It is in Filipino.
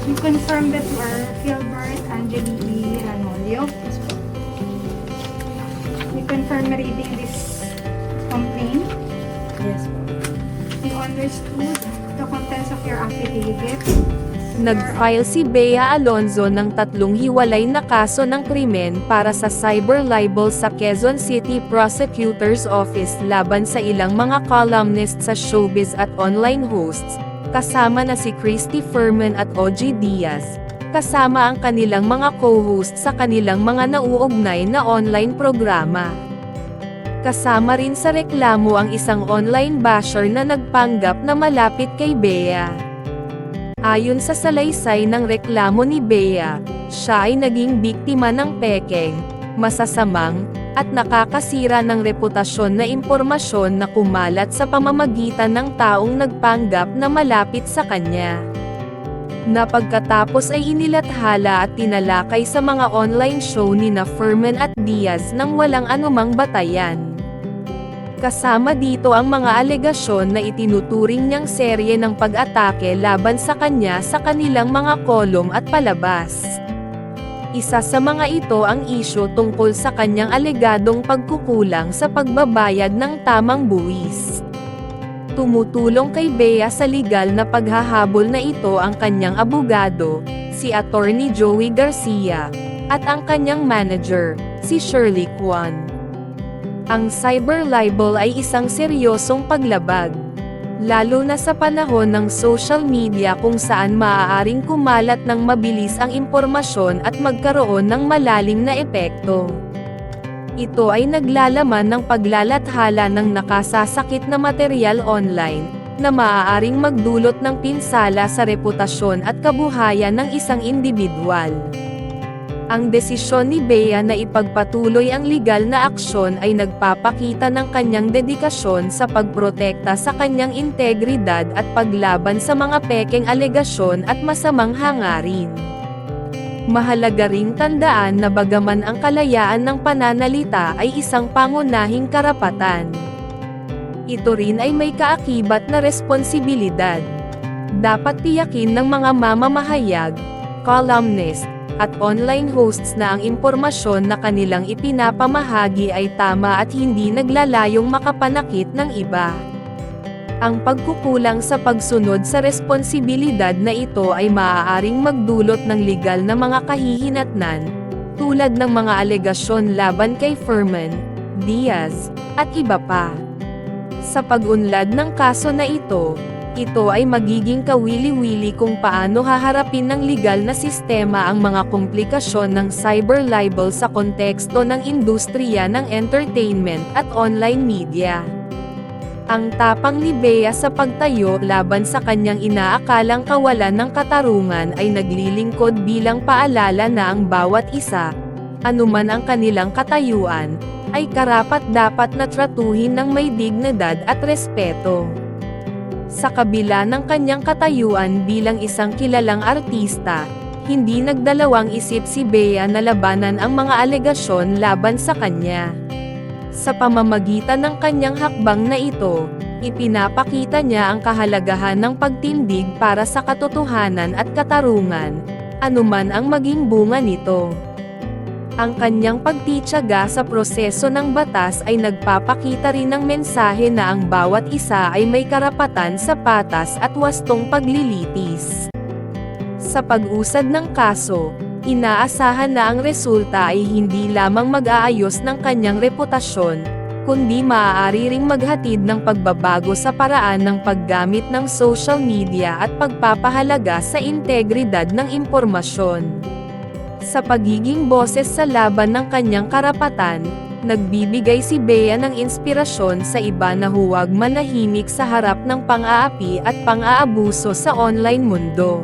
You confirm that you are Philbert Angeli Ranolio. You confirm reading this complaint. Yes po. You understood the contents of your affidavit. Nag-file si Bea Alonzo ng 3 hiwalay na kaso ng krimen para sa cyber libel sa Quezon City Prosecutor's Office laban sa ilang mga columnists sa showbiz at online hosts, kasama na si Christy Furman at OG Diaz, kasama ang kanilang mga co-host sa kanilang mga nauugnay na online programa. Kasama rin sa reklamo ang isang online basher na nagpanggap na malapit kay Bea. Ayon sa salaysay ng reklamo ni Bea, siya ay naging biktima ng pekeng, masasamang, at nakakasira ng reputasyon na impormasyon na kumalat sa pamamagitan ng taong nagpanggap na malapit sa kanya. Na pagkatapos ay inilathala at tinalakay sa mga online show ni na Furman at Diaz nang walang anumang batayan. Kasama dito ang mga alegasyon na itinuturing niyang serye ng pag-atake laban sa kanya sa kanilang mga kolom at palabas. Isa sa mga ito ang isyu tungkol sa kanyang alegadong pagkukulang sa pagbabayad ng tamang buwis. Tumutulong kay Bea sa legal na paghahabol na ito ang kanyang abogado, si Attorney Joey Garcia, at ang kanyang manager, si Shirley Kwan. Ang cyber libel ay isang seryosong paglabag, lalo na sa panahon ng social media kung saan maaaring kumalat ng mabilis ang impormasyon at magkaroon ng malalim na epekto. Ito ay naglalaman ng paglalathala ng nakasasakit na material online, na maaaring magdulot ng pinsala sa reputasyon at kabuhayan ng isang individual. Ang desisyon ni Bea na ipagpatuloy ang legal na aksyon ay nagpapakita ng kanyang dedikasyon sa pagprotekta sa kanyang integridad at paglaban sa mga pekeng alegasyon at masamang hangarin. Mahalaga ring tandaan na bagaman ang kalayaan ng pananalita ay isang pangunahing karapatan, ito rin ay may kaakibat na responsibilidad. Dapat tiyakin ng mga mamamahayag, columnist, at online hosts na ang impormasyon na kanilang ipinapamahagi ay tama at hindi naglalayong makapanakit ng iba. Ang pagkukulang sa pagsunod sa responsibilidad na ito ay maaaring magdulot ng legal na mga kahihinatnan, tulad ng mga alegasyon laban kay Furman, Diaz, at iba pa. Sa pag-unlad ng kaso na ito ay magiging kawili-wili kung paano haharapin ng legal na sistema ang mga komplikasyon ng cyber libel sa konteksto ng industriya ng entertainment at online media. Ang tapang ni Bea sa pagtayo laban sa kanyang inaakalang kawalan ng katarungan ay naglilingkod bilang paalala na ang bawat isa, anuman ang kanilang katayuan, ay karapat-dapat na tratuhin ng may dignidad at respeto. Sa kabila ng kanyang katayuan bilang isang kilalang artista, hindi nagdalawang isip si Bea na labanan ang mga alegasyon laban sa kanya. Sa pamamagitan ng kanyang hakbang na ito, ipinapakita niya ang kahalagahan ng pagtindig para sa katotohanan at katarungan, anuman ang maging bunga nito. Ang kanyang pagtitiyaga sa proseso ng batas ay nagpapakita rin ng mensahe na ang bawat isa ay may karapatan sa patas at wastong paglilitis. Sa pag-usad ng kaso, inaasahan na ang resulta ay hindi lamang mag-aayos ng kanyang reputasyon, kundi maaari ring maghatid ng pagbabago sa paraan ng paggamit ng social media at pagpapahalaga sa integridad ng impormasyon. Sa pagiging boses sa laban ng kanyang karapatan, nagbibigay si Bea ng inspirasyon sa iba na huwag manahimik sa harap ng pang-aapi at pang-aabuso sa online mundo.